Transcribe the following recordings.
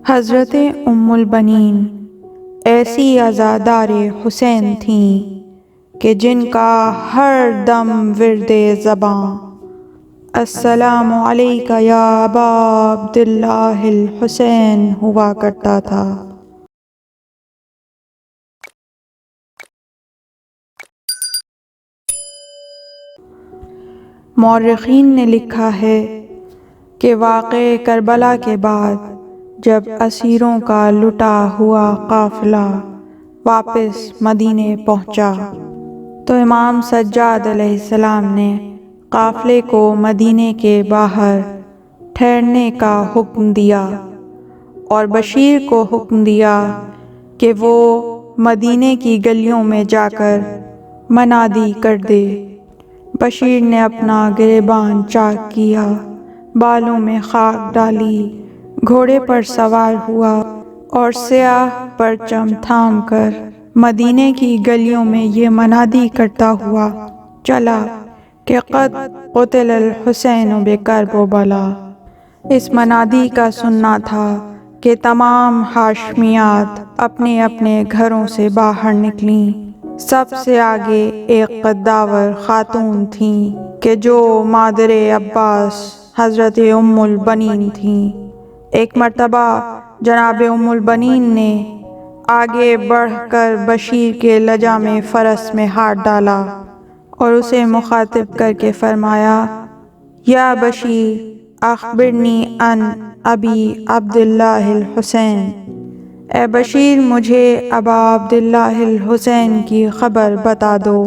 حضرت ام البنین ایسی عزادار حسین تھیں کہ جن کا ہر دم ورد زباں السلام علیک یا ابا عبداللہ الحسین ہوا کرتا تھا۔ مورخین نے لکھا ہے کہ واقعہ کربلا کے بعد جب اسیروں کا لٹا ہوا قافلہ واپس مدینے پہنچا تو امام سجاد علیہ السلام نے قافلے کو مدینے کے باہر ٹھہرنے کا حکم دیا اور بشیر کو حکم دیا کہ وہ مدینے کی گلیوں میں جا کر منادی کر دے۔ بشیر نے اپنا گریبان چاک کیا، بالوں میں خاک ڈالی، گھوڑے پر سوار ہوا اور سیاہ پرچم تھام کر مدینے کی گلیوں میں یہ منادی کرتا ہوا چلا کہ قد قتل الحسین بکرب بلا۔ اس منادی کا سننا تھا کہ تمام ہاشمیات اپنے اپنے گھروں سے باہر نکلیں۔ سب سے آگے ایک قداور خاتون تھیں کہ جو مادر عباس حضرت ام البنین تھیں۔ ایک مرتبہ جناب ام البنین نے آگے بڑھ کر بشیر کے لجام فرس میں ہاتھ ڈالا اور اسے مخاطب کر کے فرمایا، یا بشیر اخبرنی عن ابی عبداللہ الحسین، اے بشیر مجھے ابا عبداللہ الحسین کی خبر بتا دو۔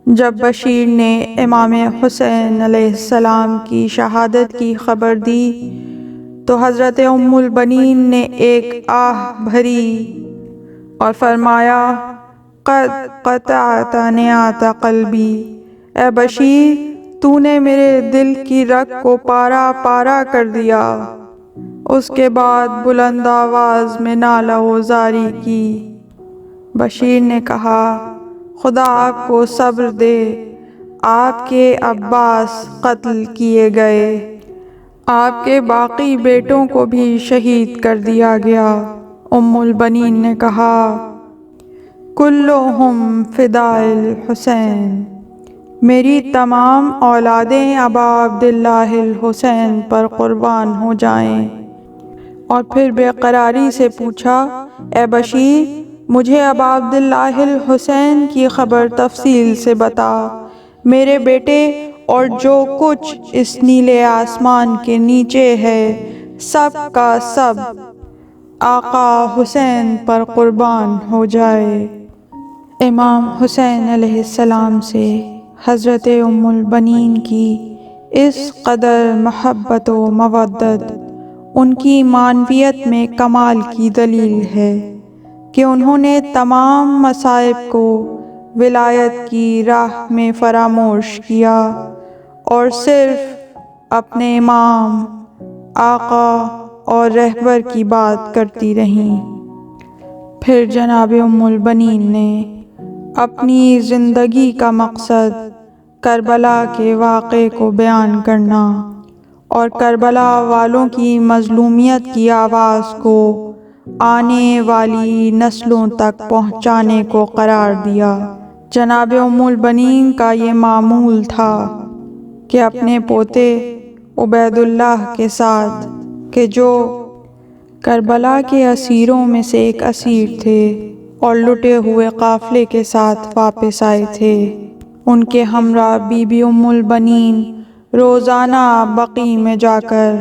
جب بشیر نے امام حسین علیہ السلام کی شہادت کی خبر دی تو حضرت ام البنین نے ایک آہ بھری اور فرمایا، قد قطعت نعات قلبی، اے بشیر تو نے میرے دل کی رگ کو پارا پارا کر دیا۔ اس کے بعد بلند آواز میں نالہ و زاری کی۔ بشیر نے کہا، خدا آپ کو صبر دے، آپ کے عباس قتل کیے گئے، آپ کے باقی بیٹوں کو بھی شہید کر دیا گیا۔ ام البنین نے کہا، کلہم فداء الحسین، میری تمام اولادیں ابا عبداللہ الحسین پر قربان ہو جائیں۔ اور پھر بے قراری سے پوچھا، اے بشیر مجھے ابا عبداللہ الحسین کی خبر تفصیل سے بتا، میرے بیٹے اور جو کچھ اس نیلے آسمان کے نیچے ہے سب کا سب آقا حسین پر قربان ہو جائے۔ امام حسین علیہ السلام سے حضرت ام البنین کی اس قدر محبت و مودت ان کی معنویت میں کمال کی دلیل ہے کہ انہوں نے تمام مصائب کو ولایت کی راہ میں فراموش کیا اور صرف اپنے امام، آقا اور رہبر کی بات کرتی رہیں۔ پھر جناب ام البنین نے اپنی زندگی کا مقصد کربلا کے واقعے کو بیان کرنا اور کربلا والوں کی مظلومیت کی آواز کو آنے والی نسلوں تک پہنچانے کو قرار دیا۔ جناب ام البنین کا یہ معمول تھا کہ اپنے پوتے عبید اللہ کے ساتھ، کہ جو کربلا کے اسیروں میں سے ایک اسیر تھے اور لٹے ہوئے قافلے کے ساتھ واپس آئے تھے، ان کے ہمراہ بی بی ام البنین روزانہ بقیع میں جا کر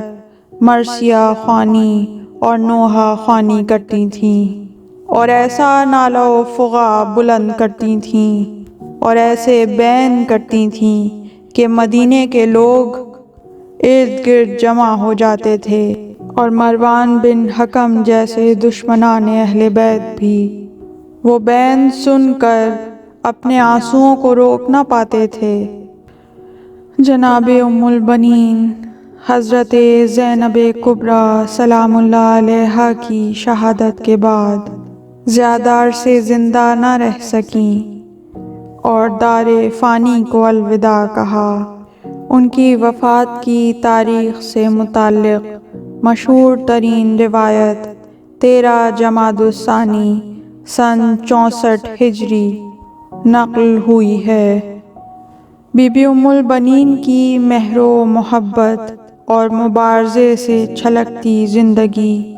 مرثیہ خوانی اور نوحہ خوانی کرتی تھیں اور ایسا نالہ و فغاں بلند کرتی تھیں اور ایسے بین کرتی تھیں کہ مدینے کے لوگ ارد گرد جمع ہو جاتے تھے اور مروان بن حکم جیسے دشمنان اہل بیت بھی وہ بین سن کر اپنے آنسوؤں کو روک نہ پاتے تھے۔ جناب ام البنین حضرت زینب کبریٰ سلام اللہ علیہا کی شہادت کے بعد زیادہ عرصے زندہ نہ رہ سکیں اور دار فانی کو الوداع کہا۔ ان کی وفات کی تاریخ سے متعلق مشہور ترین روایت 13 جمادی الثانی سن 64 ہجری نقل ہوئی ہے۔ بی بی ام البنین کی مہر و محبت اور مبارزے سے چھلکتی زندگی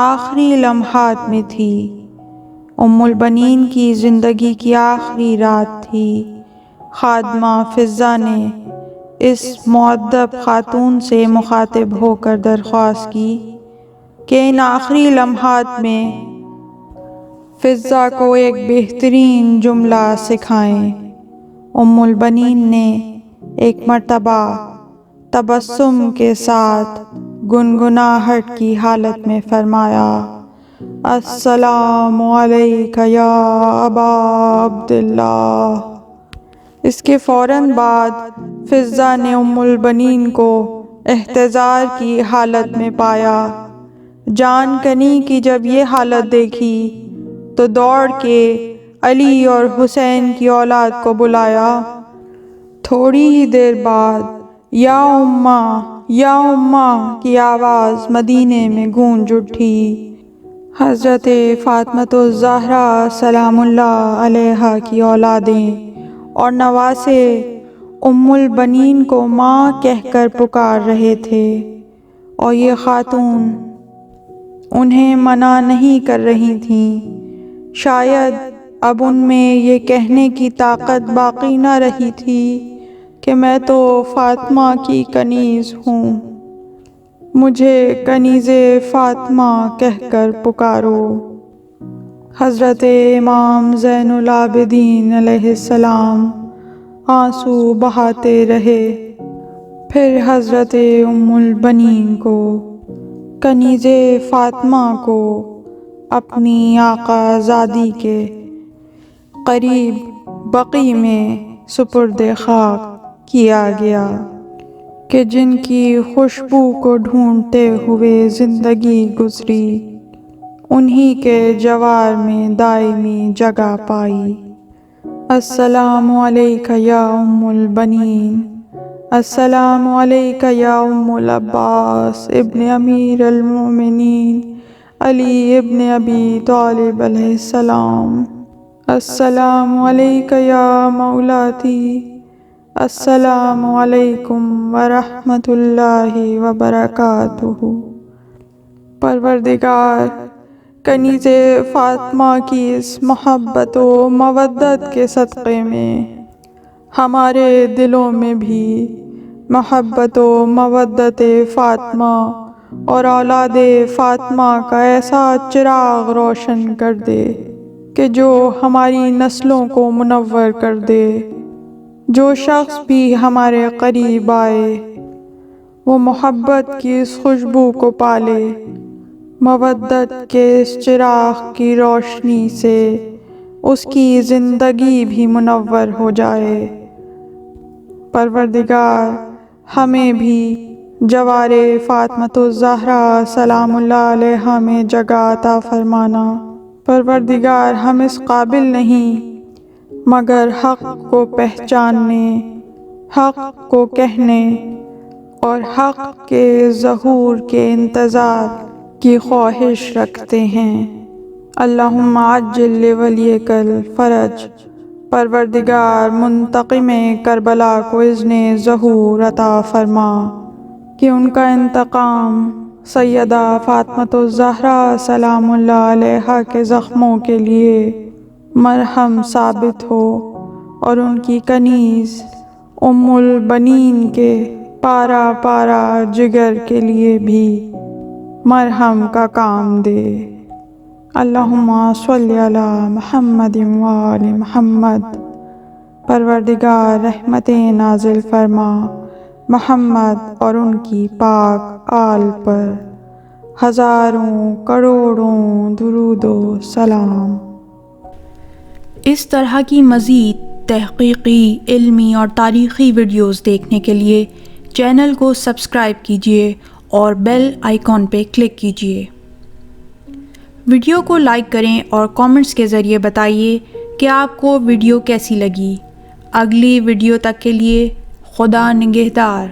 آخری لمحات میں تھی۔ ام البنین کی زندگی کی آخری رات تھی۔ خادمہ فضہ نے اس مؤدب خاتون سے مخاطب ہو کر درخواست کی کہ ان آخری لمحات میں فضہ کو ایک بہترین جملہ سکھائیں۔ ام البنین نے ایک مرتبہ تبسم کے ساتھ گنگناہٹ کی حالت میں فرمایا: السلام علیک یا ابا عبداللہ۔ اس کے فوراً بعد فضہ نے ام البنین کو احتضار کی حالت میں پایا۔ جان کنی کی جب یہ حالت دیکھی تو دوڑ کے علی اور حسین کی اولاد کو بلایا۔ تھوڑی ہی دیر بعد یا اماں کی آواز مدینے میں گونج اٹھی۔ حضرت فاطمۃ الزہرا سلام اللہ علیہا کی اولادیں اور نواسے ام البنین کو ماں کہہ کر پکار رہے تھے، اور یہ خاتون انہیں منع نہیں کر رہی تھیں۔ شاید اب ان میں یہ کہنے کی طاقت باقی نہ رہی تھی کہ میں تو فاطمہ کی کنیز ہوں، مجھے کنیز فاطمہ کہہ کر پکارو۔ حضرت امام زین العابدین علیہ السلام آنسو بہاتے رہے۔ پھر حضرت ام البنین کو کنیز فاطمہ کو اپنی آقا زادی کے قریب بقیع میں سپرد خاک کیا گیا کہ جن کی خوشبو کو ڈھونڈتے ہوئے زندگی گزری، انہی کے جوار میں دائمی جگہ پائی۔ السلام علیک یا ام البنین، السلام علیک یا ام العباس ابن امیر المؤمنین علی ابن ابی طالب علیہ السلام، السلام علیک یا مولاتی، السلام علیکم ورحمۃ اللہ وبرکاتہ۔ پروردگار، کنیز فاطمہ کی اس محبت و مودت کے صدقے میں ہمارے دلوں میں بھی محبت و مودت فاطمہ اور اولاد فاطمہ کا ایسا چراغ روشن کر دے کہ جو ہماری نسلوں کو منور کر دے۔ جو شخص بھی ہمارے قریب آئے وہ محبت کی اس خوشبو کو پالے، مودت کے اس چراغ کی روشنی سے اس کی زندگی بھی منور ہو جائے۔ پروردگار، ہمیں بھی جوار فاطمۃ الزہرا سلام اللہ علیہا میں جگہ عطا فرمانا۔ پروردگار، ہم اس قابل نہیں مگر حق کو پہچاننے، حق کو کہنے اور حق کے ظہور کے انتظار کی خواہش رکھتے ہیں۔ اللہم عجل لولیک الفرج۔ پروردگار، منتقم کربلا کو اذن ظہور عطا فرما کہ ان کا انتقام سیدہ فاطمۃ الزہرا سلام اللہ علیہا کے زخموں کے لیے مرہم ثابت ہو، اور ان کی کنیز ام البنین کے پارا پارا جگر کے لیے بھی مرہم کا کام دے۔ اللہم صلی علی محمد و آل محمد۔ پروردگار، رحمتیں نازل فرما محمد اور ان کی پاک آل پر ہزاروں کروڑوں درود و سلام۔ اس طرح کی مزید تحقیقی، علمی اور تاریخی ویڈیوز دیکھنے کے لیے چینل کو سبسکرائب کیجیے اور بیل آئیکن پہ کلک کیجیے۔ ویڈیو کو لائک کریں اور کامنٹس کے ذریعے بتائیے کہ آپ کو ویڈیو کیسی لگی۔ اگلی ویڈیو تک کے لیے خدا نگہدار۔